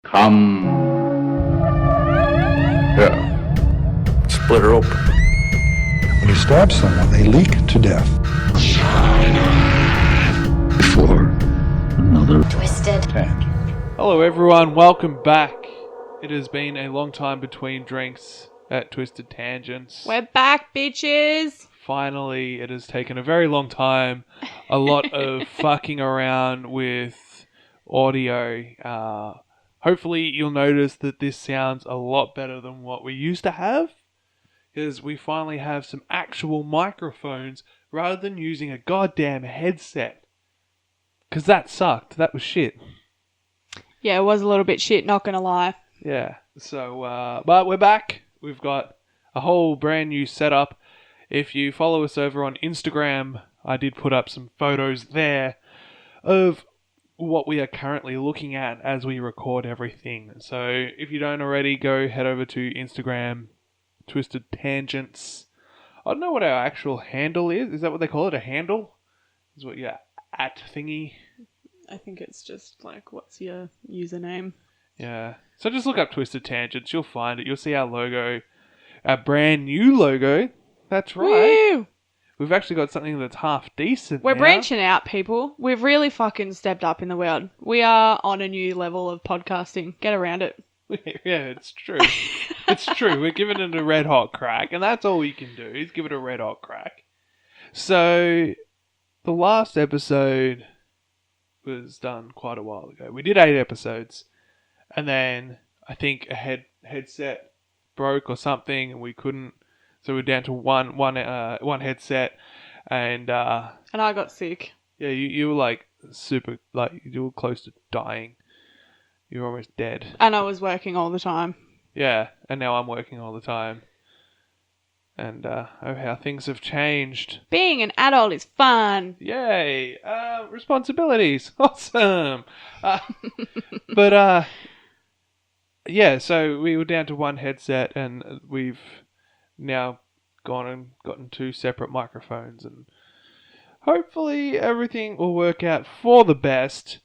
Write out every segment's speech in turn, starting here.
Come. Yeah. Split her open. When you stab someone, they leak to death. For another Twisted Tangent. Hello everyone, welcome back. It has been a long time between drinks at Twisted Tangents. We're back, bitches! Finally, it has taken a very long time. A lot of fucking around with audio. Hopefully you'll notice that this sounds a lot better than what we used to have. Because we finally have some actual microphones rather than using a goddamn headset. Because that sucked. That was shit. Yeah, it was a little bit shit, not gonna lie. Yeah, so, but we're back. We've got a whole brand new setup. If you follow us over on Instagram, I did put up some photos there of what we are currently looking at as we record everything. So if you don't already, go head over to Instagram, Twisted Tangents. I don't know what our actual handle is. Is that what they call it? A handle? Is what your at thingy? I think it's just like, what's your username? Yeah. So just look up Twisted Tangents. You'll find it. You'll see our logo. Our brand new logo. That's right. Woo! We've actually got something that's half decent We're now. branching out, people. We've really fucking stepped up in the world. We are on a new level of podcasting. Get around it. Yeah, it's true. It's true. We're giving it a red hot crack, and that's all we can do is give it a red hot crack. So, the last episode was done quite a while ago. We did 8 episodes, and then I think a headset broke or something, and we couldn't. So we're down to one headset, and And I got sick. yeah, you were like super, like you were close to dying. You were almost dead. And I was working all the time. Yeah, and now I'm working all the time. And oh, how things have changed. Being an adult is fun. Yay! Responsibilities. Awesome. But yeah, so we were down to one headset, and we've now gone and gotten 2 separate microphones, and hopefully everything will work out for the best.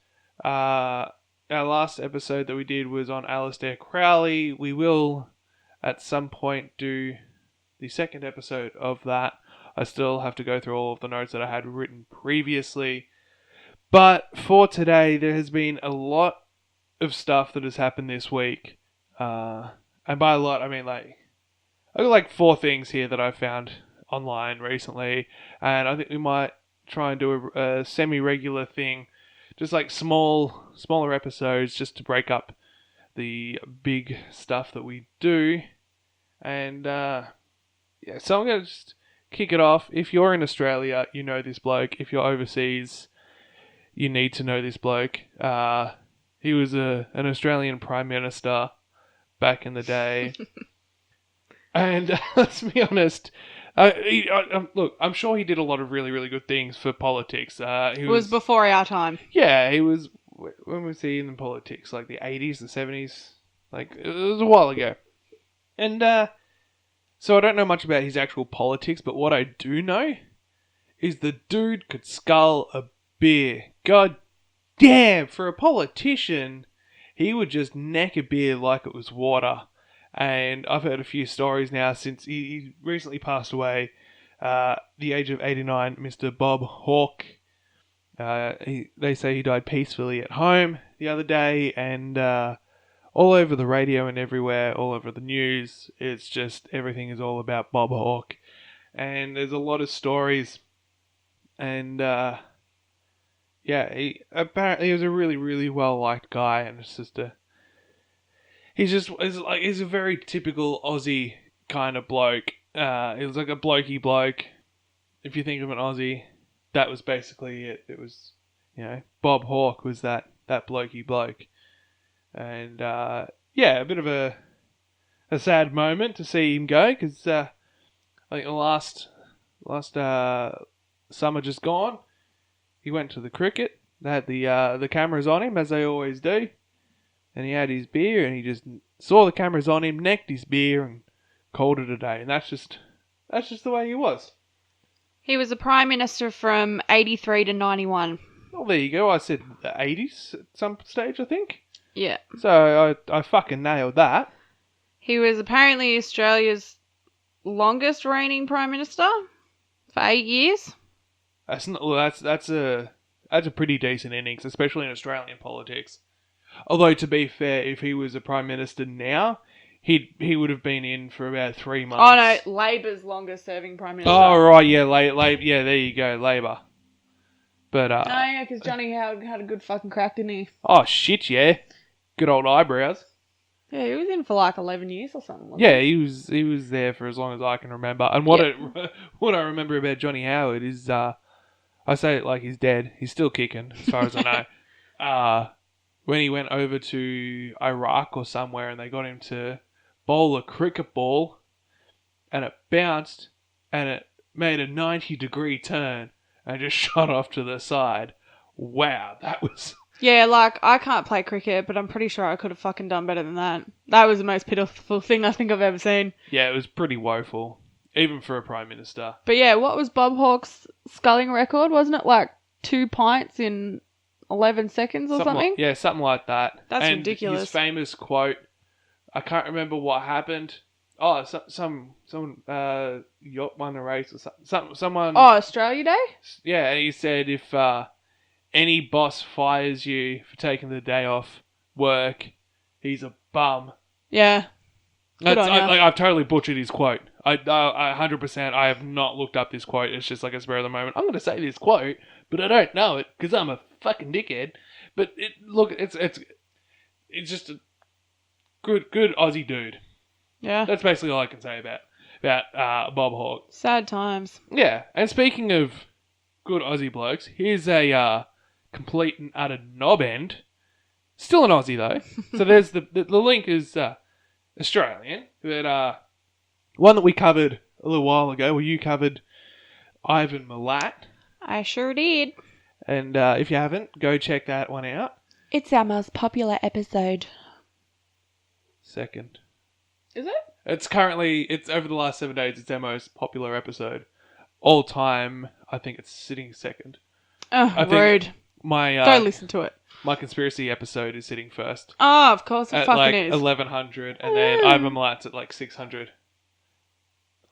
Our last episode that we did was on Alistair Crowley. We will at some point do the second episode of that. I still have to go through all of the notes that I had written previously. But for today, there has been a lot of stuff that has happened this week. And by a lot, I mean I've got like 4 things here that I found online recently. And I think we might try and do a semi-regular thing. Just like smaller episodes just to break up the big stuff that we do. And yeah, so I'm going to just kick it off. If you're in Australia, you know this bloke. If you're overseas, you need to know this bloke. He was an Australian Prime Minister back in the day. And let's be honest, look, I'm sure he did a lot of really, really good things for politics. It was before our time. Yeah, he was. When was he in politics? Like the 80s, the 70s? Like, it was a while ago. And so I don't know much about his actual politics, but what I do know is the dude could scull a beer. God damn, for a politician, he would just neck a beer like it was water. And I've heard a few stories now since he recently passed away, the age of 89, Mr. Bob Hawke. They say he died peacefully at home the other day, and all over the radio and everywhere, all over the news, it's just everything is all about Bob Hawke. And there's a lot of stories, and yeah, he was a really, really well-liked guy, and it's just he's a very typical Aussie kind of bloke. He was like a blokey bloke. If you think of an Aussie, that was basically it. It was, Bob Hawke was that blokey bloke. And yeah, a bit of a sad moment to see him go, because I think the last summer just gone, he went to the cricket. They had the cameras on him, as they always do. And he had his beer, and he just saw the cameras on him, necked his beer, and called it a day. And that's just the way he was. He was the Prime Minister from 83 to 91. Well, there you go. I said the 80s at some stage, I think. Yeah. So I fucking nailed that. He was apparently Australia's longest reigning Prime Minister for 8 years. That's not, well, that's a pretty decent innings, especially in Australian politics. Although to be fair, if he was a prime minister now, he would have been in for about 3 months. Oh no, Labor's longest serving Prime Minister. Oh right, yeah, yeah, there you go, Labor. But No, yeah, because Johnny Howard had a good fucking crack, didn't he? oh shit, yeah, good old eyebrows. Yeah, he was in for like 11 years or something. Yeah, he was there for as long as I can remember. And what I remember about Johnny Howard is, I say it like he's dead. He's still kicking, as far as I know. When he went over to Iraq or somewhere, and they got him to bowl a cricket ball, and it bounced, and it made a 90-degree turn, and just shot off to the side. Wow, that was... Yeah, like, I can't play cricket, but I'm pretty sure I could have fucking done better than that. That was the most pitiful thing I think I've ever seen. Yeah, it was pretty woeful, even for a Prime Minister. But yeah, what was Bob Hawke's sculling record? Wasn't it like 2 pints in 11 seconds or something? Yeah, something like that. That's and ridiculous. His famous quote, I can't remember what happened. Oh, someone yacht won the race or something. Someone. Oh, Australia Day? Yeah, and he said if any boss fires you for taking the day off work, he's a bum. Yeah. Good on ya. I've totally butchered his quote. I 100%. I have not looked up this quote. It's just like a spur of the moment. I'm going to say this quote, but I don't know it because I'm a fucking dickhead. But it's just a good Aussie dude. Yeah. That's basically all I can say about Bob Hawke. Sad times. Yeah, and speaking of good Aussie blokes, here's a complete and utter knob end. Still an Aussie though. So there's the link is Australian, but one that we covered a little while ago, where you covered Ivan Milat. I sure did. And if you haven't, go check that one out. It's our most popular episode. Second. Is it? It's over the last 7 days, it's our most popular episode. All time, I think it's sitting second. Oh, I think rude. Don't listen to it. My conspiracy episode is sitting first. Oh, of course it At fucking like is. 1100, and then Ivan Milat's at like 600.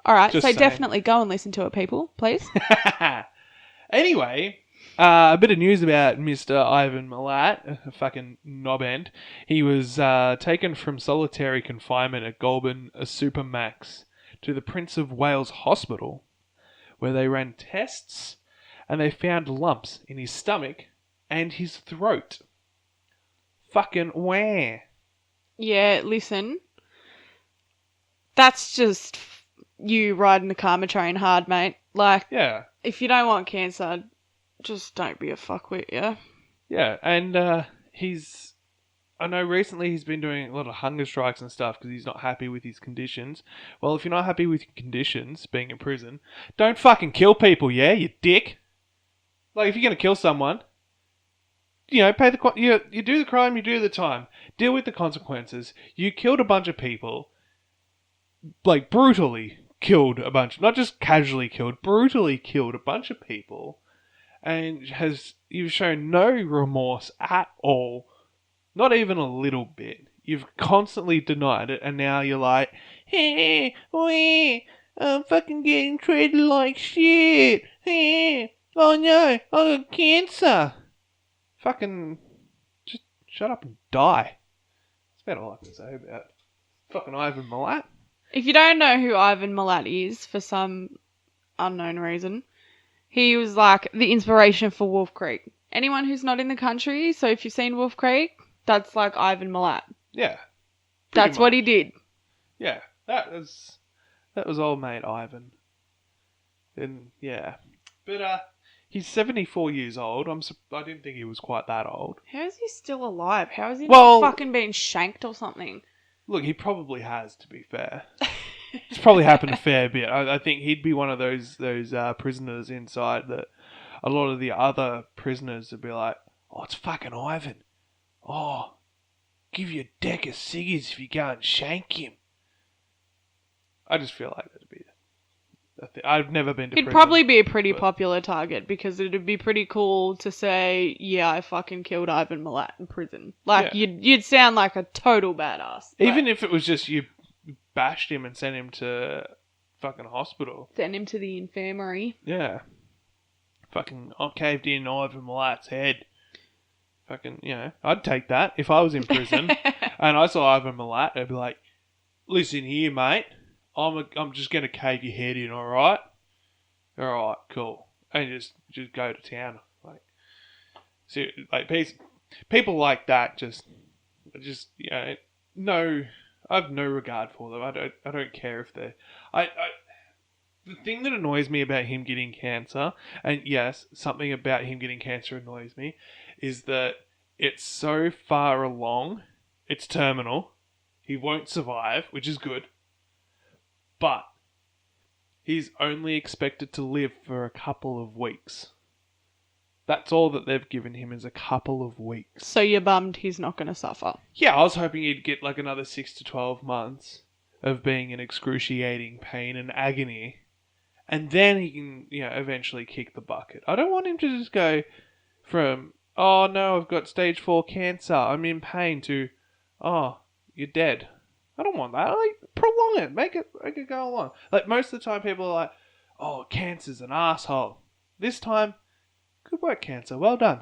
Alright, Just so saying. definitely go and listen to it, people, please. Anyway, a bit of news about Mr. Ivan Milat, a fucking knobend. He was taken from solitary confinement at Goulburn Supermax to the Prince of Wales Hospital, where they ran tests and they found lumps in his stomach and his throat. Fucking where? Yeah, listen. That's just you riding the karma train hard, mate. Like, Yeah. if you don't want cancer, just don't be a fuckwit, yeah? Yeah, and I know recently he's been doing a lot of hunger strikes and stuff because he's not happy with his conditions. Well, if you're not happy with your conditions, being in prison, don't fucking kill people, yeah, you dick. Like, if you're going to kill someone, you know, you do the crime, you do the time. Deal with the consequences. You killed a bunch of people, like, brutally killed a bunch, not just casually killed, brutally killed a bunch of people, and you've shown no remorse at all. Not even a little bit. You've constantly denied it, and now you're like, hey, I'm fucking getting treated like shit. Hey, oh no, I got cancer. Fucking, just shut up and die. That's about all I can say about fucking Ivan Milat. If you don't know who Ivan Milat is, for some unknown reason, he was like the inspiration for Wolf Creek. Anyone who's not in the country, so if you've seen Wolf Creek, that's like Ivan Milat. Yeah. That's what he did. Yeah, that was old mate Ivan. And yeah, but he's 74 years old. I didn't think he was quite that old. How is he still alive? How is he Well- not fucking being shanked or something? Look, he probably has, to be fair. It's probably happened a fair bit. I think he'd be one of those prisoners inside that a lot of the other prisoners would be like, oh, it's fucking Ivan. Oh, give you a deck of ciggies if you go and shank him. I just feel like that'd be I've never been to He'd prison. probably be a pretty popular target because it'd be pretty cool to say, yeah, I fucking killed Ivan Milat in prison. Like, Yeah. you'd sound like a total badass. Even if it was just you bashed him and sent him to fucking hospital. Send him to the infirmary. Yeah. Fucking, I caved in Ivan Milat's head. Fucking, I'd take that if I was in prison and I saw Ivan Milat. I'd be like, listen here, mate. I'm just going to cave your head in, alright? Alright, cool. And just go to town. People like that just no, I have no regard for them. I don't care if they're... The thing that annoys me about him getting cancer, and yes, something about him getting cancer annoys me, is that it's so far along, it's terminal, he won't survive, which is good, but he's only expected to live for a couple of weeks. That's all that they've given him is a couple of weeks. So you're bummed he's not going to suffer. Yeah, I was hoping he'd get like another 6 to 12 months of being in excruciating pain and agony. And then he can, eventually kick the bucket. I don't want him to just go from, oh no, I've got stage 4 cancer, I'm in pain, to, oh, you're dead. I don't want that. Prolong it. Make it go along. Like, most of the time people are like, oh, cancer's an asshole. This time, good work, cancer. Well done.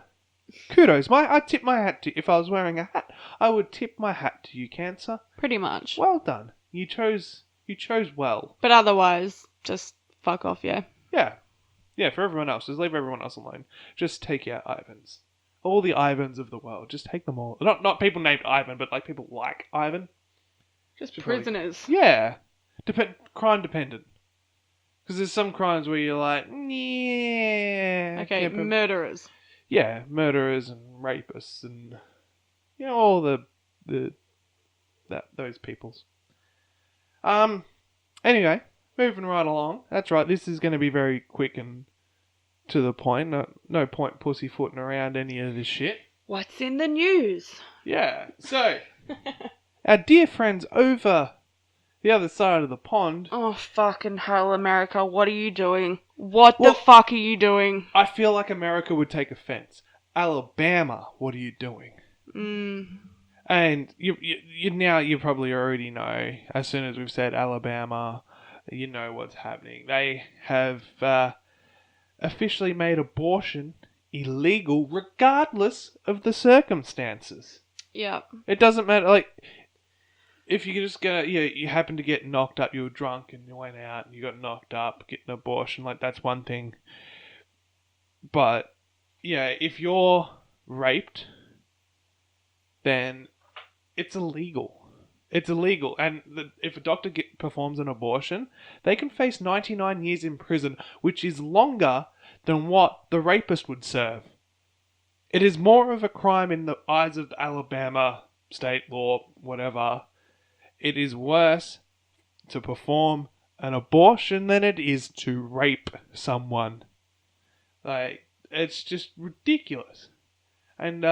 Kudos. I tip my hat to you. If I was wearing a hat, I would tip my hat to you, cancer. Pretty much. Well done. You chose well. But otherwise, just fuck off, yeah. Yeah. Yeah, for everyone else. Just leave everyone else alone. Just take out Ivans. All the Ivans of the world. Just take them all. Not people named Ivan, but like people like Ivan. Just prisoners. Yeah. Crime dependent. Because there's some crimes where you're like, yeah. Okay, murderers. Yeah, murderers and rapists and all those peoples. Anyway, moving right along. That's right. This is going to be very quick and to the point. No point pussyfooting around any of this shit. What's in the news? Yeah. So, our dear friends over the other side of the pond. Oh, fucking hell, America. What are you doing? What the fuck are you doing? I feel like America would take offense. Alabama, what are you doing? And you probably already know, as soon as we've said Alabama, you know what's happening. They have officially made abortion illegal regardless of the circumstances. Yeah. It doesn't matter, like, if you just go, you happen to get knocked up, you were drunk and you went out and you got knocked up, get an abortion, like, that's one thing. But, if you're raped, then it's illegal. It's illegal. And if a doctor performs an abortion, they can face 99 years in prison, which is longer than what the rapist would serve. It is more of a crime in the eyes of the Alabama state law, whatever. It is worse to perform an abortion than it is to rape someone. Like, it's just ridiculous. And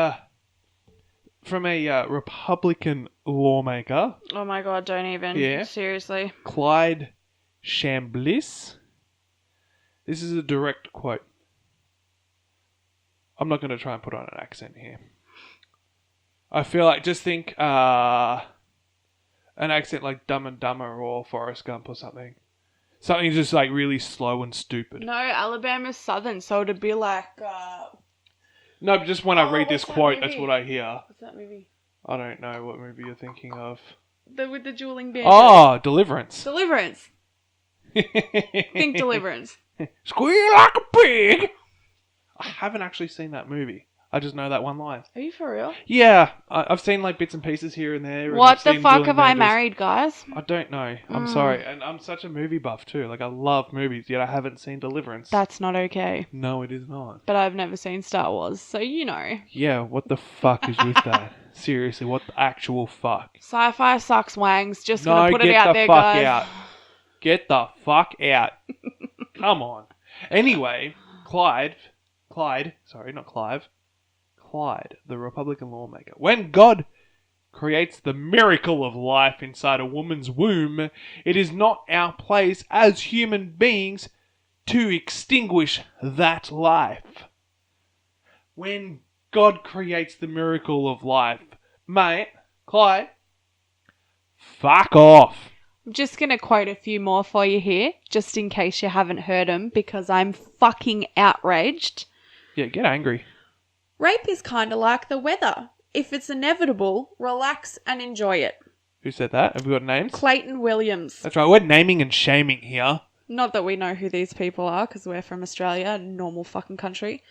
from a Republican lawmaker... Oh my god, don't even. Yeah. Seriously. Clyde Chambliss. This is a direct quote. I'm not going to try and put on an accent here. I feel like, just think an accent like Dumb and Dumber or Forrest Gump or something. Something just like really slow and stupid. No, Alabama's southern, so it'd be like... No, but just when I read this what's that quote, movie? that's what I hear. What's that movie? I don't know what movie you're thinking of. With the dueling band. Oh, Deliverance. Deliverance. Think Deliverance. Squeal like a pig! I haven't actually seen that movie. I just know that one line. Are you for real? Yeah, I've seen like bits and pieces here and there. And What I've the seen fuck Dueling have I Bandits. married, guys? I don't know. I'm sorry. And I'm such a movie buff too. Like, I love movies, yet I haven't seen Deliverance. That's not okay. No, it is not. But I've never seen Star Wars, so you know. Yeah, what the fuck is with that? Seriously, what the actual fuck? Sci-fi sucks, wangs. Just gonna put it out there, guys. Out. Get the fuck out. Come on. Anyway, Clyde, sorry, not Clive. Clyde, the Republican lawmaker. When God creates the miracle of life inside a woman's womb, it is not our place as human beings to extinguish that life. When God creates the miracle of life, mate, Clyde, fuck off. I'm just going to quote a few more for you here, just in case you haven't heard them, because I'm fucking outraged. Yeah, get angry. Rape is kind of like the weather. If it's inevitable, relax and enjoy it. Who said that? Have we got names? Clayton Williams. That's right, we're naming and shaming here. Not that we know who these people are, because we're from Australia, a normal fucking country.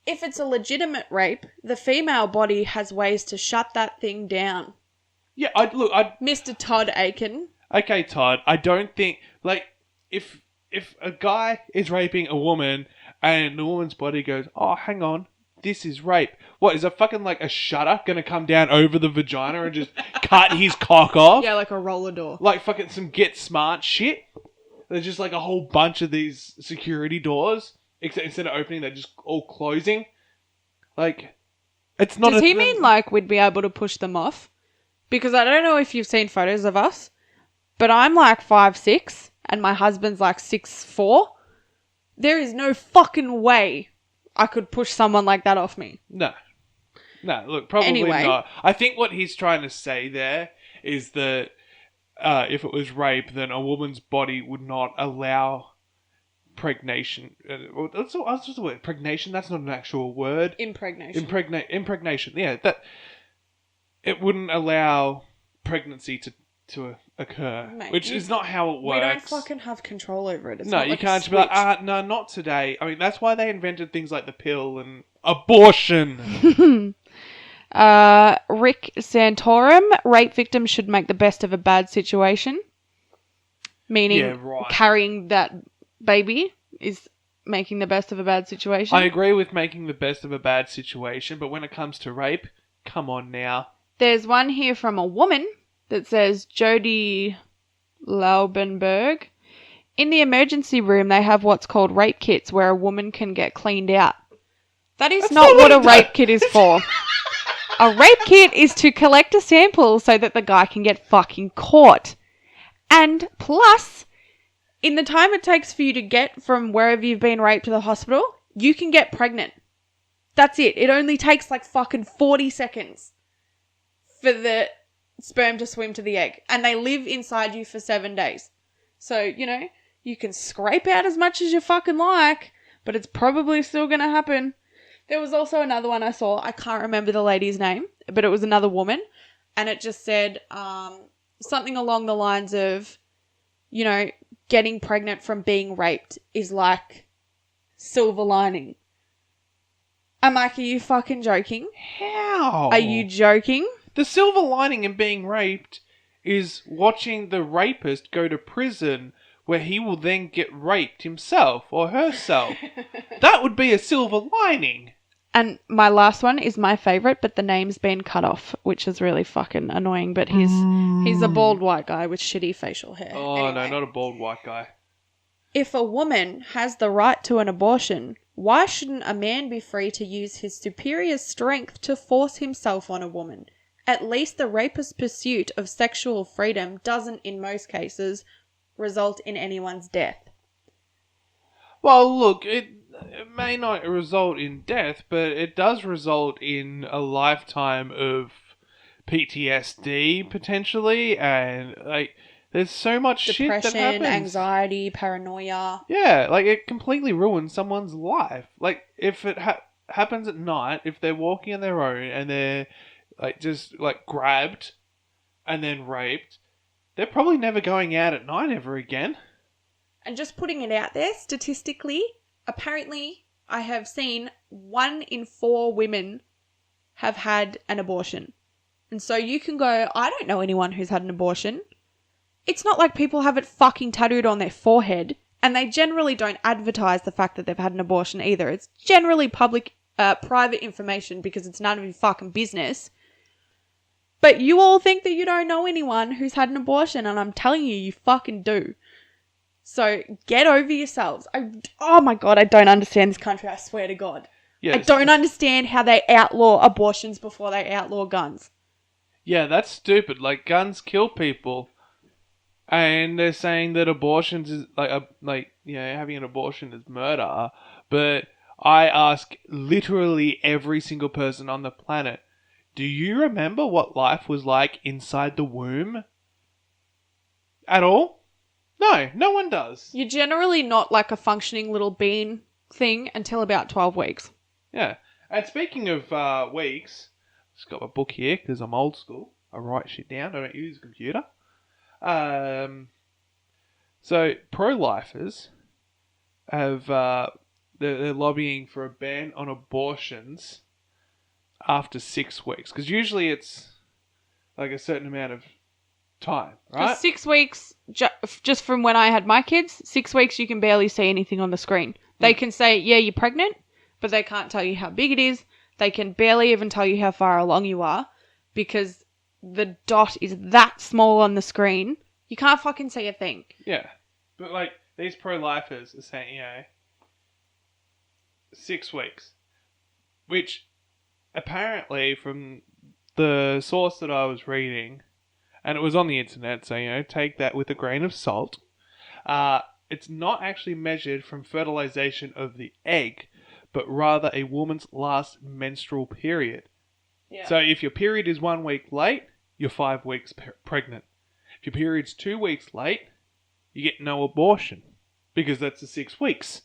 If it's a legitimate rape, the female body has ways to shut that thing down. Yeah, Mr. Todd Aiken. Okay, Todd, I don't think, like, if a guy is raping a woman and the woman's body goes, oh, hang on, this is rape. What, is a fucking, like, a shutter gonna come down over the vagina and just cut his cock off? Yeah, like a roller door. Like fucking some Get Smart shit? There's just, like, a whole bunch of these security doors, except instead of opening, they're just all closing. Like, it's not Does he mean, like, we'd be able to push them off? Because I don't know if you've seen photos of us, but I'm like 5'6", and my husband's like 6'4". There is no fucking way I could push someone like that off me. No, look, probably not. I think what he's trying to say there is that if it was rape, then a woman's body would not allow pregnation. That's just the word. Pregnation, that's not an actual word. Impregnation. Impregnation, yeah. That it wouldn't allow pregnancy to occur, Mate, which is not how it works. We don't fucking have control over it. It's no, not you like can't just be like, no, not today. I mean, that's why they invented things like the pill and abortion. Rick Santorum, rape victims should make the best of a bad situation. Meaning carrying that baby is making the best of a bad situation. I agree with making the best of a bad situation, but when it comes to rape, come on now. There's one here from a woman that says, Jody Laubenberg. In the emergency room, they have what's called rape kits where a woman can get cleaned out. That is not what a rape kit is for. A rape kit is to collect a sample so that the guy can get fucking caught. And plus, in the time it takes for you to get from wherever you've been raped to the hospital, you can get pregnant. That's it. It only takes like fucking 40 seconds for the sperm to swim to the egg. And they live inside you for 7 days. So, you know, you can scrape out as much as you fucking like, but it's probably still going to happen. There was also another one I saw. I can't remember the lady's name, but it was another woman. And it just said something along the lines of, you know, getting pregnant from being raped is like silver lining. I'm like, are you fucking joking? How? Are you joking? The silver lining in being raped is watching the rapist go to prison where he will then get raped himself or herself. That would be a silver lining. And my last one is my favourite, but the name's been cut off, which is really fucking annoying. But he's a bald white guy with shitty facial hair. Oh, anyway. no, not a bald white guy. If a woman has the right to an abortion, why shouldn't a man be free to use his superior strength to force himself on a woman? At least the rapist's pursuit of sexual freedom doesn't, in most cases, result in anyone's death. Well, look, it may not result in death, but it does result in a lifetime of PTSD, potentially, and, like, there's so much shit that happens. Depression, anxiety, paranoia. Yeah, like, it completely ruins someone's life. Like, if it happens at night, if they're walking on their own and they're, like, just, like, grabbed and then raped, they're probably never going out at night ever again. And just putting it out there, statistically, apparently I have seen 1 in 4 women have had an abortion. And so you can go, I don't know anyone who's had an abortion. It's not like people have it fucking tattooed on their forehead, and they generally don't advertise the fact that they've had an abortion either. It's generally private information because it's none of your fucking business. But you all think that you don't know anyone who's had an abortion, and I'm telling you, you fucking do. So get over yourselves. Oh my God, I don't understand this country, I swear to God. Yes. I don't understand how they outlaw abortions before they outlaw guns. Yeah, that's stupid. Like, guns kill people. And they're saying that abortions is having an abortion is murder. But I ask literally every single person on the planet, do you remember what life was like inside the womb? At all? No, no one does. You're generally not like a functioning little bean thing until about 12 weeks. Yeah. And speaking of weeks, I've just got my book here because I'm old school. I write shit down. I don't use a computer. So pro-lifers have they're lobbying for a ban on abortions after 6 weeks, because usually it's like a certain amount of time, right? For 6 weeks, just from when I had my kids, 6 weeks you can barely see anything on the screen. They can say, yeah, you're pregnant, but they can't tell you how big it is. They can barely even tell you how far along you are because the dot is that small on the screen. You can't fucking see a thing. Yeah. But like these pro-lifers are saying, 6 weeks. Which apparently from the source that I was reading, and it was on the internet, so take that with a grain of salt. It's not actually measured from fertilization of the egg, but rather a woman's last menstrual period. Yeah. So if your period is 1 week late, you're 5 weeks pregnant. If your period's 2 weeks late, you get no abortion, because that's the 6 weeks.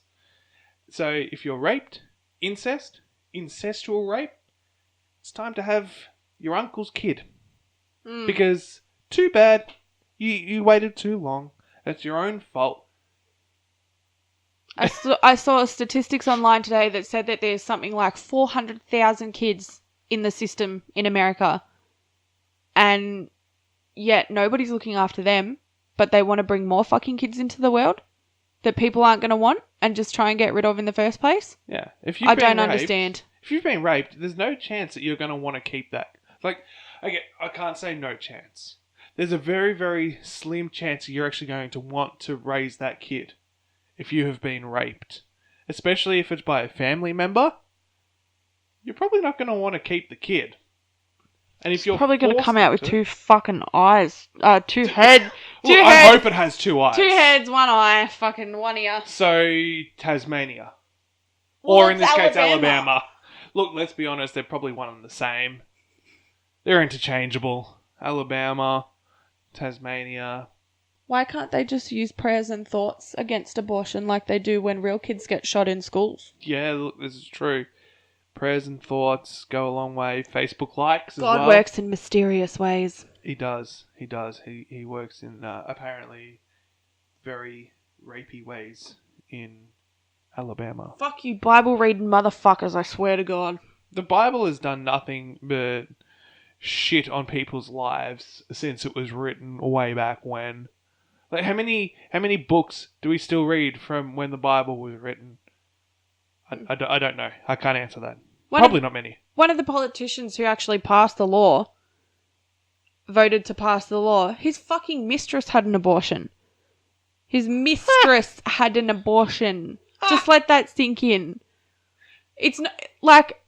So if you're raped, incestual rape, it's time to have your uncle's kid. Because too bad, you waited too long. That's your own fault. I saw statistics online today that said that there's something like 400,000 kids in the system in America. And yet nobody's looking after them, but they want to bring more fucking kids into the world that people aren't going to want and just try and get rid of in the first place. Yeah. I don't understand. If you've been raped, there's no chance that you're going to want to keep that. Like, I can't say no chance. There's a very, very slim chance that you're actually going to want to raise that kid if you have been raped. Especially if it's by a family member. You're probably not going to want to keep the kid. And if you're probably going to come out with to, 2 fucking eyes. 2 heads. I hope it has 2 eyes. 2 heads, 1 eye, fucking 1 ear. So, Tasmania. Well, or in this it's case, Alabama. Look, let's be honest, they're probably one and the same. They're interchangeable. Alabama, Tasmania. Why can't they just use prayers and thoughts against abortion like they do when real kids get shot in schools? Yeah, look, this is true. Prayers and thoughts go a long way. Facebook likes as well. God works in mysterious ways. He does. He does. He works in apparently very rapey ways in Alabama. Fuck you, Bible reading motherfuckers, I swear to God. The Bible has done nothing but shit on people's lives since it was written way back when. Like, how many books do we still read from when the Bible was written? I don't know. I can't answer that. Probably not many. One of the politicians who actually passed the law, voted to pass the law, his fucking mistress had an abortion. His mistress had an abortion. Just let that sink in. It's not, like,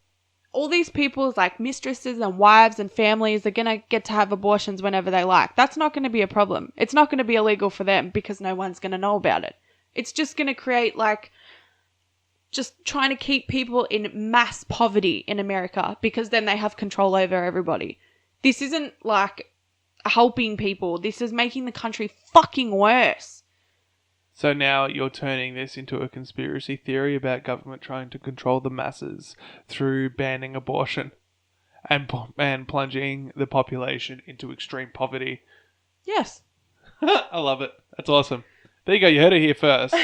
all these people's like mistresses and wives and families are going to get to have abortions whenever they like. That's not going to be a problem. It's not going to be illegal for them because no one's going to know about it. It's just going to create like just trying to keep people in mass poverty in America because then they have control over everybody. This isn't like helping people. This is making the country fucking worse. So now you're turning this into a conspiracy theory about government trying to control the masses through banning abortion and plunging the population into extreme poverty. Yes. I love it. That's awesome. There you go. You heard it here first.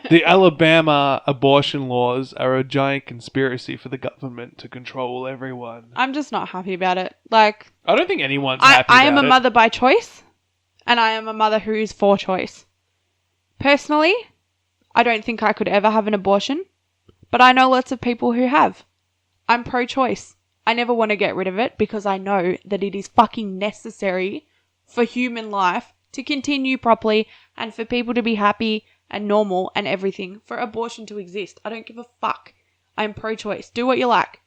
The Alabama abortion laws are a giant conspiracy for the government to control everyone. I'm just not happy about it. Like, I don't think anyone's happy about it. I am a mother by choice, and I am a mother who is for choice. Personally, I don't think I could ever have an abortion, but I know lots of people who have. I'm pro-choice. I never want to get rid of it because I know that it is fucking necessary for human life to continue properly and for people to be happy and normal and everything, for abortion to exist. I don't give a fuck. I'm pro-choice. Do what you like.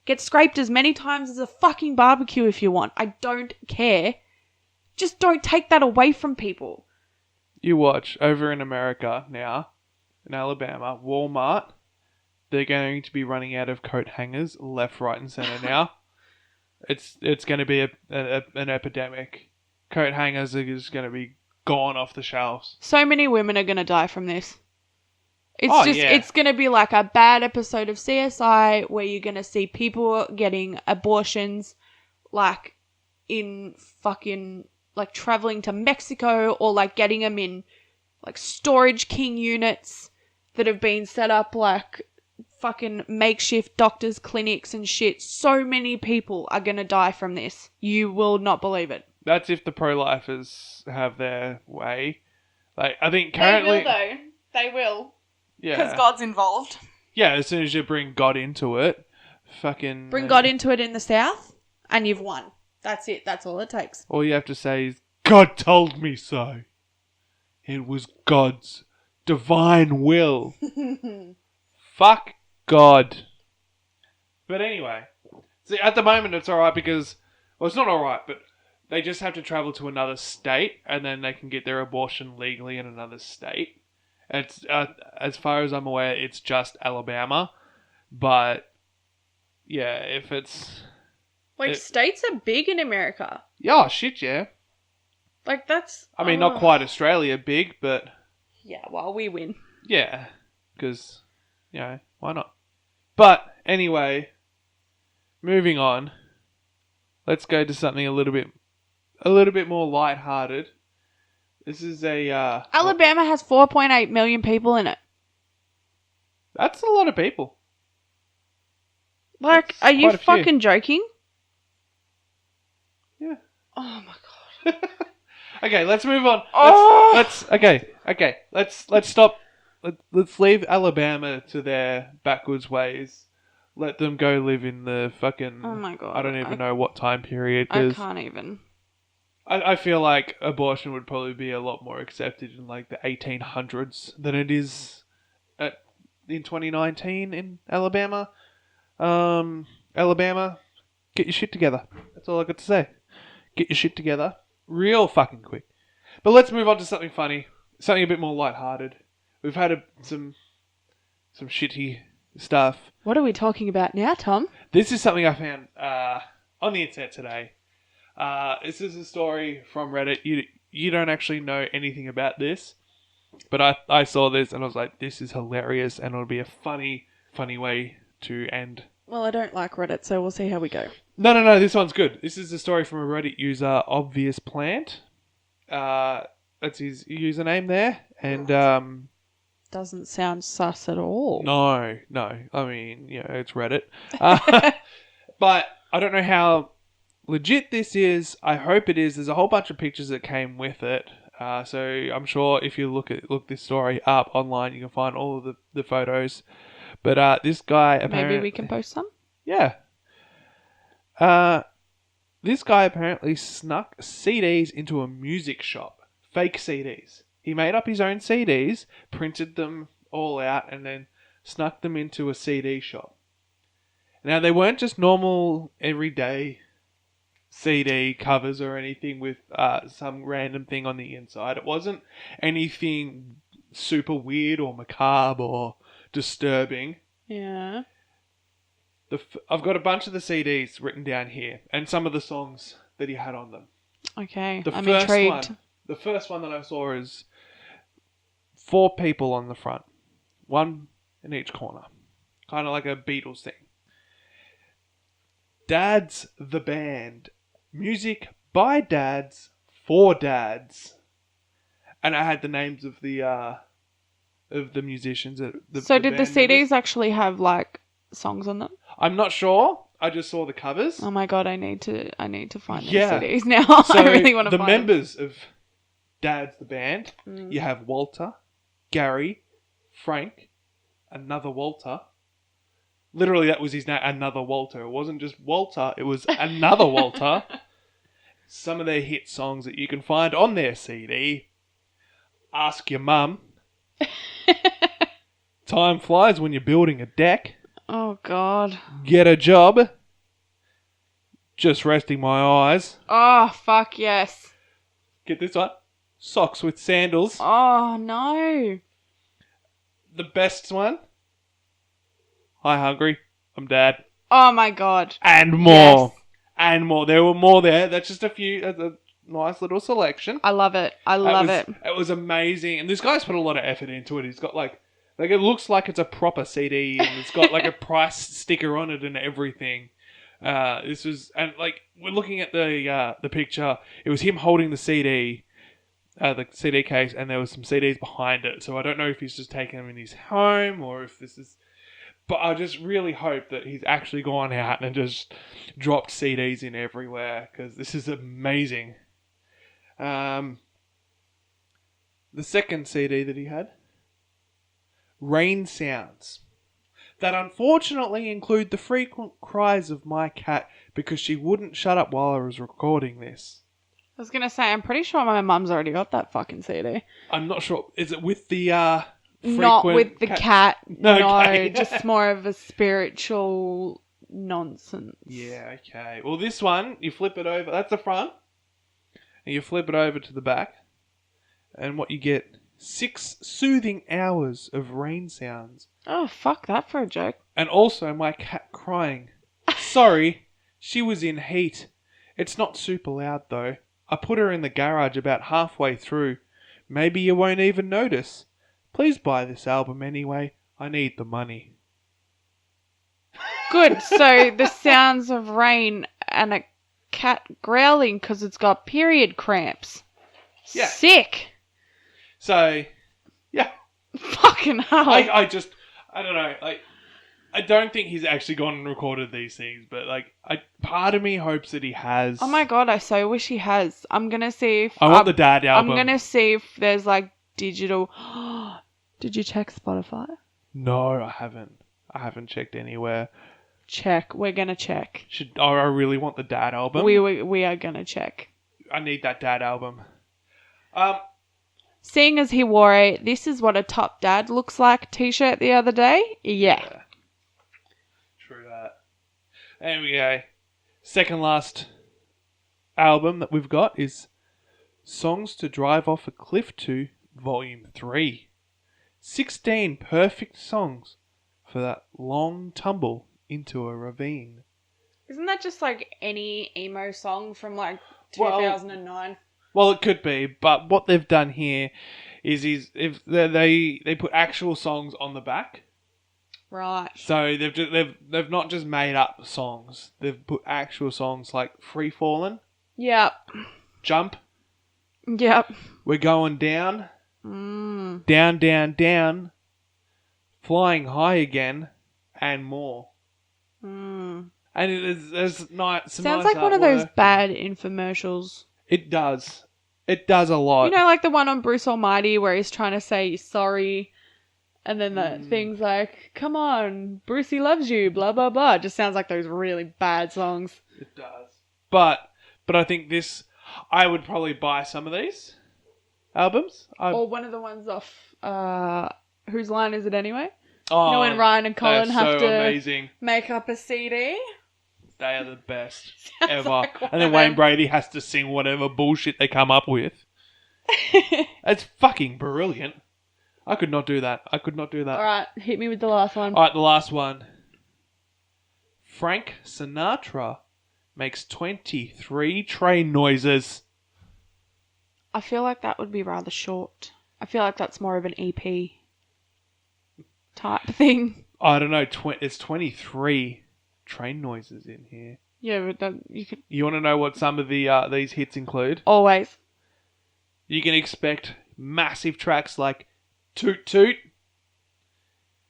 Get scraped as many times as a fucking barbecue if you want. I don't care. Just don't take that away from people. You watch, over in America now, in Alabama, Walmart, they're going to be running out of coat hangers left, right, and center now. It's going to be an epidemic. Coat hangers are just going to be gone off the shelves. So many women are going to die from this. Yeah. It's going to be like a bad episode of CSI where you're going to see people getting abortions like in fucking like traveling to Mexico or like getting them in like storage king units that have been set up like fucking makeshift doctors' clinics and shit. So many people are going to die from this. You will not believe it. That's if the pro-lifers have their way. Like, I think currently... They will, though. They will. Yeah. Because God's involved. Yeah, as soon as you bring God into it, fucking... Bring God into it in the South, and you've won. That's it. That's all it takes. All you have to say is, God told me so. It was God's divine will. Fuck God. But anyway. See, at the moment it's alright because... Well, it's not alright, but... They just have to travel to another state, and then they can get their abortion legally in another state. It's as far as I'm aware, it's just Alabama. But yeah, if it's States are big in America. yeah, shit, yeah. Like that's. I mean, not quite Australia big, but yeah. Well, we win. yeah, because why not? But anyway, moving on. Let's go to something a little bit more lighthearted. This is a... Alabama has 4.8 million people in it. That's a lot of people. Like, That's are you quite a few. fucking joking? Yeah. Oh my god. Okay, let's move on. Oh! Let's stop. Let's leave Alabama to their backwards ways. Let them go live in the fucking... Oh my god. I don't even know what time period. I 'Cause can't even. I feel like abortion would probably be a lot more accepted in like the 1800s than it is in 2019 in Alabama. Alabama, get your shit together. That's all I got to say. Get your shit together real fucking quick. But let's move on to something funny, something a bit more lighthearted. We've had some shitty stuff. What are we talking about now, Tom? This is something I found on the internet today. This is a story from Reddit. You don't actually know anything about this, but I saw this and I was like, this is hilarious and it'll be a funny way to end. Well, I don't like Reddit, so we'll see how we go. No, this one's good. This is a story from a Reddit user, Obvious Plant. That's his username there, and Doesn't sound sus at all. no. I mean, it's Reddit. But I don't know how legit this is. I hope it is. There's a whole bunch of pictures that came with it. So I'm sure if you look this story up online, you can find all of the photos. But this guy apparently... Maybe we can post some? Yeah. This guy apparently snuck CDs into a music shop. Fake CDs. He made up his own CDs, printed them all out, and then snuck them into a CD shop. Now, they weren't just normal, everyday CD covers or anything with some random thing on the inside. It wasn't anything super weird or macabre or disturbing. Yeah. I've got a bunch of the CDs written down here, and some of the songs that he had on them. Okay, I'm intrigued. The first one that I saw is 4 people on the front. 1 in each corner. Kind of like a Beatles thing. Dads the Band. Music by dads for dads. And I had the names of the musicians. So did the band CDs members. actually have like songs on them? I'm not sure. I just saw the covers. Oh my god, I need to find these Yeah. CDs now. So I really want to the find them. members of Dad's the Band, you have Walter, Gary, Frank, another Walter. Literally, that was his name, another Walter. It wasn't just Walter, it was another Walter. Some of their hit songs that you can find on their CD. Ask Your Mum. Time Flies When You're Building a Deck. Oh, God. Get a job. Just resting my eyes. Oh, fuck yes. Get this one. Socks with sandals. Oh, no. The best one. Hi, hungry. I'm dad. Oh, my God. And more. Yes. And more. There were more there. That's just a few. That's a nice little selection. I love it. I love it. It was amazing. And this guy's put a lot of effort into it. He's got like it looks like it's a proper CD, and it's got like a price sticker on it and everything. This was, and like we're looking at the picture. It was him holding the CD case, and there was some CDs behind it. So I don't know if he's just taken them in his home or if this is. But I just really hope that he's actually gone out and just dropped CDs in everywhere, because this is amazing. The second CD that he had, Rain Sounds, that unfortunately include the frequent cries of my cat because she wouldn't shut up while I was recording this. I was going to say, I'm pretty sure my mum's already got that fucking CD. I'm not sure. Is it with the Not with the cat. No, Okay. just more of a spiritual nonsense. Yeah, okay. Well, this one, you flip it over. That's the front. And you flip it over to the back. And what you get, 6 soothing hours of rain sounds. Oh, fuck that for a joke. And also my cat crying. Sorry, she was in heat. It's not super loud though. I put her in the garage about halfway through. Maybe you won't even notice. Please buy this album anyway. I need the money. Good. So the sounds of rain and a cat growling because it's got period cramps. Yeah. Sick. So, yeah. Fucking hell. I don't know. I don't think he's actually gone and recorded these things, but part of me hopes that he has. Oh my God, I so wish he has. I'm going to see if... I want the dad album. I'm going to see if there's digital... Did you check Spotify? No, I haven't. I haven't checked anywhere. Check. We're going to check. I really want the dad album. We are going to check. I need that dad album. Seeing as he wore a "This is what a top dad looks like" t-shirt the other day, yeah. True that. There we go. Second last album that we've got is Songs to Drive Off a Cliff To, Volume 3. 16 perfect songs for that long tumble into a ravine. Isn't that just any emo song from 2009? Well, it could be, but what they've done here is if they put actual songs on the back. Right. So they've not just made up songs. They've put actual songs like Free Fallin'. Yep. Jump. Yep. We're Going Down. Down, down, down. Flying High Again. And more. And there's nice. Sounds like one of those bad infomercials. It does. It does a lot. You know, like the one on Bruce Almighty where he's trying to say sorry, and then the thing's like, "Come on, Brucey loves you," blah blah blah. It just sounds like those really bad songs. It does. But I think this, I would probably buy some of these albums. Or one of the ones off. Whose Line Is It Anyway? Oh, you know when Ryan and Colin have to amazing. make up a CD. They are the best ever. And then Wayne Brady has to sing whatever bullshit they come up with. It's fucking brilliant. I could not do that. Alright, hit me with the last one. Alright, the last one. Frank Sinatra makes 23 train noises. I feel like that would be rather short. I feel like that's more of an EP type thing. I don't know. It's 23 train noises in here. Yeah, but you could You want to know what some of these hits include? always. You can expect massive tracks like Toot Toot,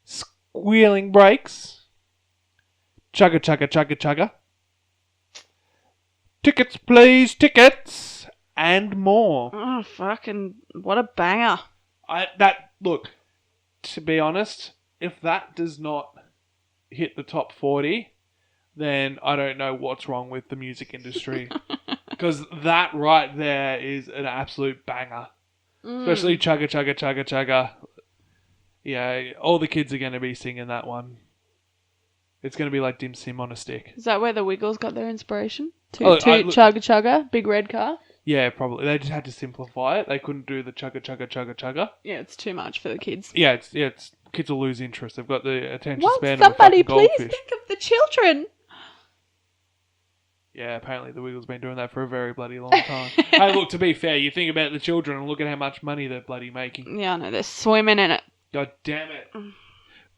Squealing Brakes, Chugga Chugga Chugga Chugga, Tickets Please Tickets, and more. Oh, fucking, what a banger. Look, to be honest, if that does not hit the top 40, then I don't know what's wrong with the music industry. Because that right there is an absolute banger. Especially Chugga Chugga Chugga Chugga. Yeah, all the kids are going to be singing that one. It's going to be like dim sim on a stick. Is that where the Wiggles got their inspiration? Oh, Chugga chugga, big red car. Yeah, probably. They just had to simplify it. They couldn't do the chugga chugga chugga chugga. Yeah, it's too much for the kids. Yeah, it's kids will lose interest. They've got the attention Won't span somebody of a fucking please goldfish. think of the children? Yeah, apparently the Wiggles been doing that for a very bloody long time. Hey, look, to be fair, you think about the children and look at how much money they're bloody making. Yeah, I know, they're swimming in it. God damn it.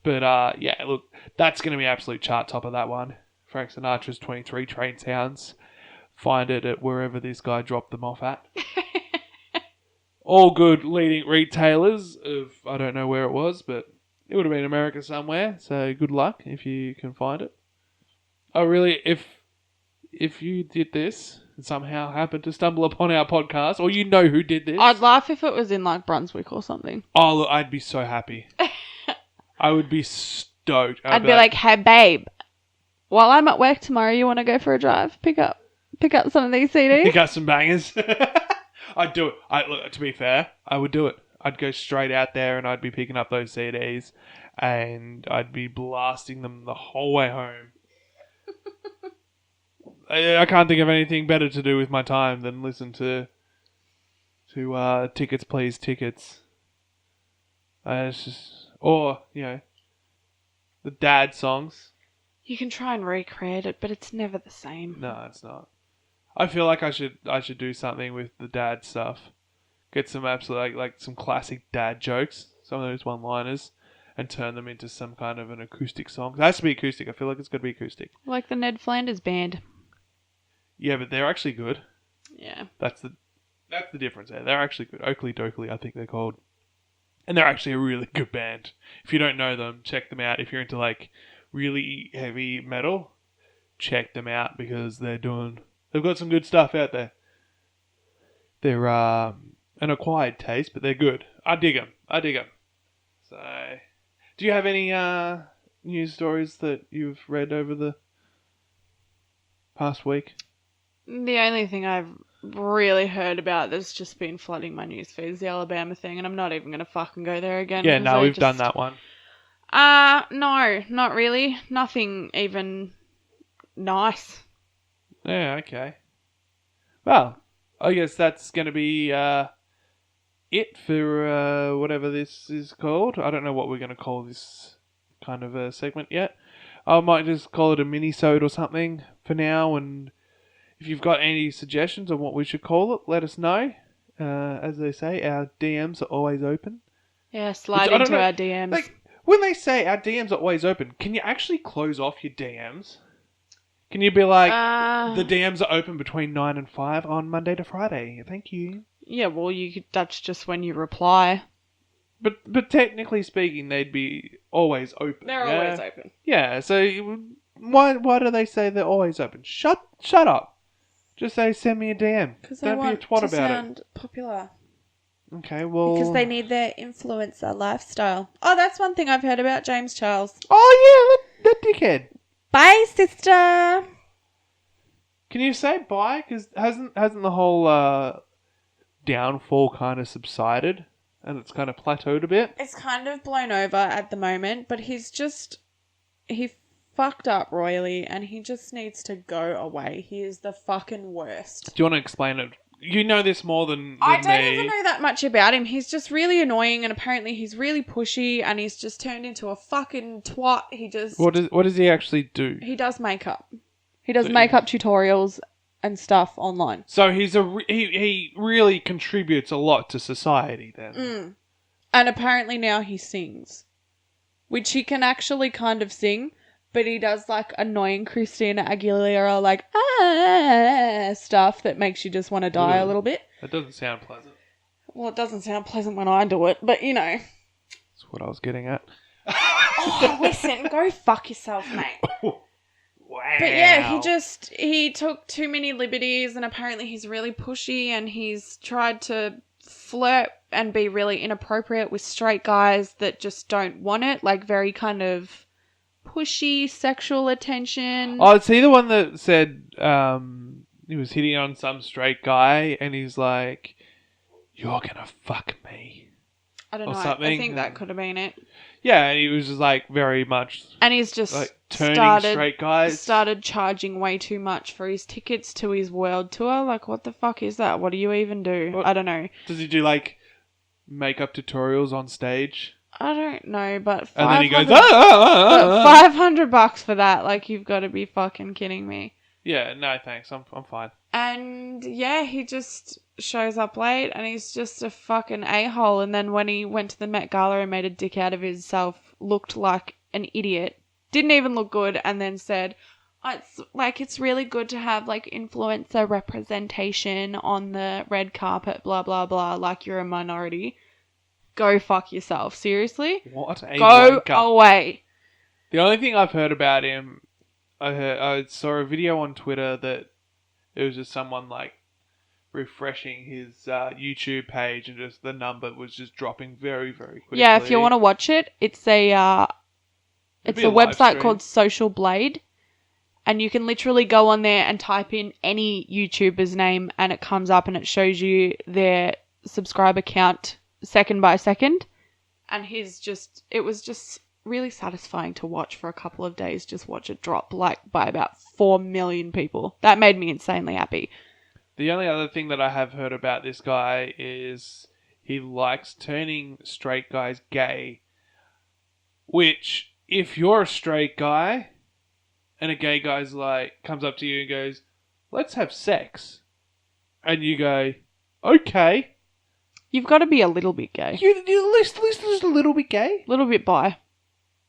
But, yeah, look, that's going to be absolute chart top of that one. Frank Sinatra's 23 Train Sounds. Find it at wherever this guy dropped them off at. All good leading retailers of, I don't know where it was, but it would have been America somewhere. So good luck if you can find it. Oh, really, if you did this and somehow happened to stumble upon our podcast, or you know who did this. I'd laugh if it was in like Brunswick or something. Oh, look, I'd be so happy. I would be stoked. I'd be like, hey babe, while I'm at work tomorrow, you want to go for a drive? Pick up some of these CDs? Pick up some bangers. I'd do it. Look, to be fair, I would do it. I'd go straight out there and I'd be picking up those CDs and I'd be blasting them the whole way home. I can't think of anything better to do with my time than listen to Tickets Please Tickets. It's just, or, the dad songs. You can try and recreate it, but it's never the same. No, it's not. I feel like I should do something with the dad stuff. Get some absolute like some classic dad jokes, some of those one-liners, and turn them into some kind of an acoustic song. It has to be acoustic. I feel like it's got to be acoustic. Like the Ned Flanders band. Yeah, but they're actually good. Yeah. That's the difference there. They're actually good. Oakley Dokley, I think they're called. And they're actually a really good band. If you don't know them, check them out. If you're into like really heavy metal, check them out because they've got some good stuff out there. They're an acquired taste, but they're good. I dig them. So, do you have any news stories that you've read over the past week? The only thing I've really heard about that's just been flooding my newsfeed is the Alabama thing, and I'm not even going to fucking go there again. Yeah, no, we've done that one. No, not really. Nothing even nice. Yeah, okay. Well, I guess that's going to be it for whatever this is called. I don't know what we're going to call this kind of a segment yet. I might just call it a Minisode or something for now, and if you've got any suggestions on what we should call it, let us know. As they say, our DMs are always open. Yeah, slide into our DMs. Like, when they say our DMs are always open, can you actually close off your DMs? Can you be like, the DMs are open between 9 and 5 on Monday to Friday? Thank you. Yeah, well, that's just when you reply. But technically speaking, they'd be always open. They're always open. Yeah, so why do they say they're always open? Shut up. Just say send me a DM. Because they want to sound popular. Okay, well... Because they need their influencer lifestyle. Oh, that's one thing I've heard about James Charles. Oh, yeah, that dickhead. Bye, sister. Can you say bye? Because hasn't the whole downfall kind of subsided? And it's kind of plateaued a bit? It's kind of blown over at the moment, but he fucked up royally and he just needs to go away. He is the fucking worst. Do you want to explain it? You know this more than I don't me. even know that much about him. He's just really annoying and apparently he's really pushy and he's just turned into a fucking twat. He just... What does he actually do? He does makeup. He does makeup tutorials and stuff online. So he really contributes a lot to society then. Mm. And apparently now he sings. Which he can actually kind of sing, but he does like annoying Christina Aguilera like stuff that makes you just want to die a little bit. That doesn't sound pleasant. Well, it doesn't sound pleasant when I do it, but you know. That's what I was getting at. Oh, listen, go fuck yourself, mate. Wow. But yeah, he took too many liberties and apparently he's really pushy and he's tried to flirt and be really inappropriate with straight guys that just don't want it, like very kind of pushy sexual attention. Oh, is he the one that said he was hitting on some straight guy and he's like, "You're gonna fuck me"? I don't or know. something. I think that could have been it. Yeah, and he was just like very much And he's just like turning straight guys. started charging way too much for his tickets to his world tour. Like, what the fuck is that? What do you even do? What? I don't know. Does he do like makeup tutorials on stage? I don't know, but And then he goes, but $500 for that? Like, you've got to be fucking kidding me. Yeah, no thanks, I'm fine. And yeah, he just shows up late and he's just a fucking a-hole. And then when he went to the Met Gala and made a dick out of himself, looked like an idiot, didn't even look good, and then said, it's really good to have like influencer representation on the red carpet, blah, blah, blah, like you're a minority. Go fuck yourself. Seriously? What a Go wanker. away. The only thing I've heard about him, I saw a video on Twitter that it was just someone like refreshing his YouTube page, and just the number was just dropping very, very quickly. Yeah, if you want to watch it, it's a It'd it's be a a live website stream. called Social Blade, and you can literally go on there and type in any YouTuber's name, and it comes up and it shows you their subscriber count second by second. And it was just really satisfying to watch for a couple of days. Just watch it drop like by about 4 million people. That made me insanely happy. The only other thing that I have heard about this guy is he likes turning straight guys gay. Which, if you're a straight guy and a gay guy's like, comes up to you and goes, let's have sex. And you go, okay. You've got to be a little bit gay. You're at least just a little bit gay. A little bit bi.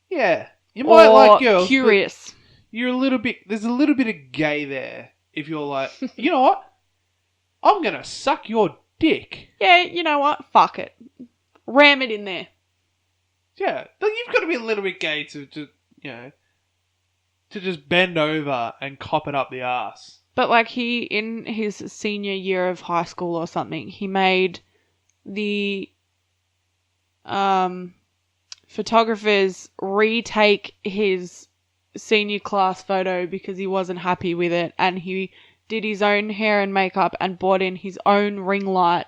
Yeah. You might like girls. But curious. you're a little bit, there's a little bit of gay there. If you're like, you know what? I'm going to suck your dick. Yeah, you know what? Fuck it. Ram it in there. Yeah. You've got to be a little bit gay to just bend over and cop it up the arse. But like in his senior year of high school or something, he made the photographers retake his senior class photo because he wasn't happy with it, and he did his own hair and makeup and bought in his own ring light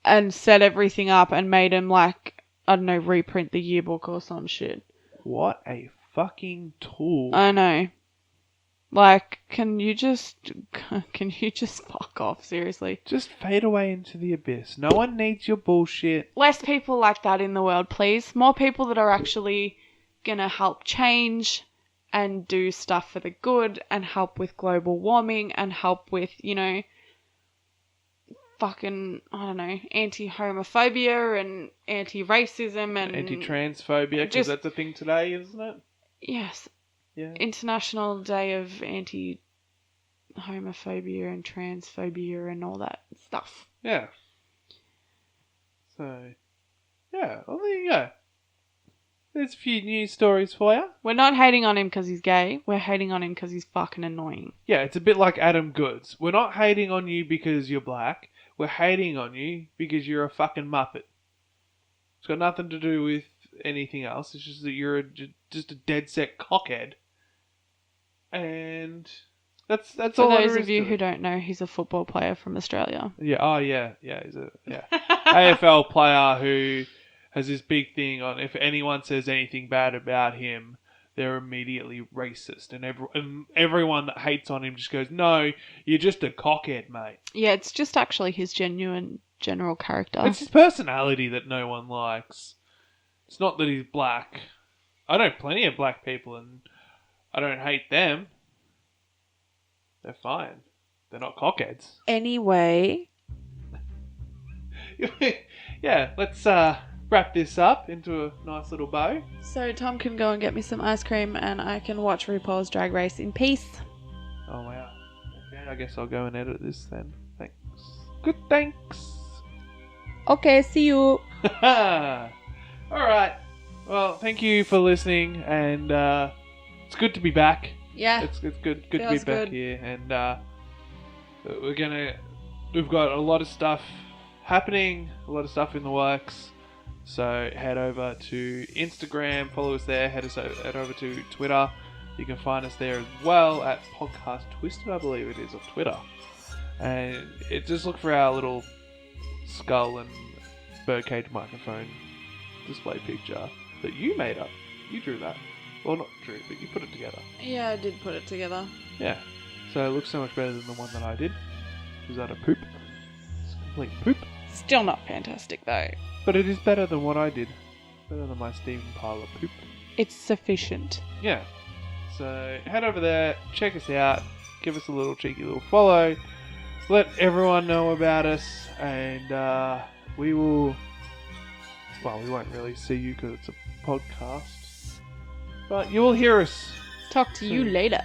and set everything up and made him like, I don't know, reprint the yearbook or some shit. What a fucking tool. I know. Like, can you just fuck off, seriously? Just fade away into the abyss. No one needs your bullshit. Less people like that in the world, please. More people that are actually gonna help change and do stuff for the good and help with global warming and help with, fucking, I don't know, anti-homophobia and anti-racism and... Anti-transphobia, because just- that's a thing today, isn't it? Yes. Yeah. International Day of Anti-Homophobia and Transphobia and all that stuff. Yeah. So, yeah, well, there you go. There's a few news stories for you. We're not hating on him because he's gay. We're hating on him because he's fucking annoying. Yeah, it's a bit like Adam Goods. We're not hating on you because you're black. We're hating on you because you're a fucking muppet. It's got nothing to do with anything else. It's just that you're just a dead set cockhead. And that's For all. those there of is you to who it. don't know, he's a football player from Australia. Yeah. Oh yeah. He's a AFL player who has this big thing on. If anyone says anything bad about him, they're immediately racist, and everyone that hates on him just goes, "No, you're just a cockhead, mate." Yeah, it's just actually his general character. It's his personality that no one likes. It's not that he's black. I know plenty of black people, and I don't hate them. They're fine. They're not cockheads. Anyway. Yeah, let's wrap this up into a nice little bow. So Tom can go and get me some ice cream and I can watch RuPaul's Drag Race in peace. Oh, wow. Okay, I guess I'll go and edit this then. Thanks. Good, thanks. Okay, see you. Alright. Well, thank you for listening, and it's good to be back. Yeah. It's good to be Feels back good. here, and we've got a lot of stuff happening, a lot of stuff in the works. So head over to Instagram, follow us there. Head over to Twitter. You can find us there as well at Podcast Twisted, I believe it is, on Twitter. And just look for our little skull and birdcage microphone display picture that you made up. You drew that. Well, not drew, but you put it together. Yeah, I did put it together. Yeah. So it looks so much better than the one that I did. Is that a poop? It's complete poop. Still not fantastic though. But it is better than what I did. Better than my steaming pile of poop. It's sufficient. Yeah. So head over there, check us out, give us a little cheeky little follow, let everyone know about us, and we will... Well, we won't really see you because it's a podcast. But you will hear us. Talk to you later.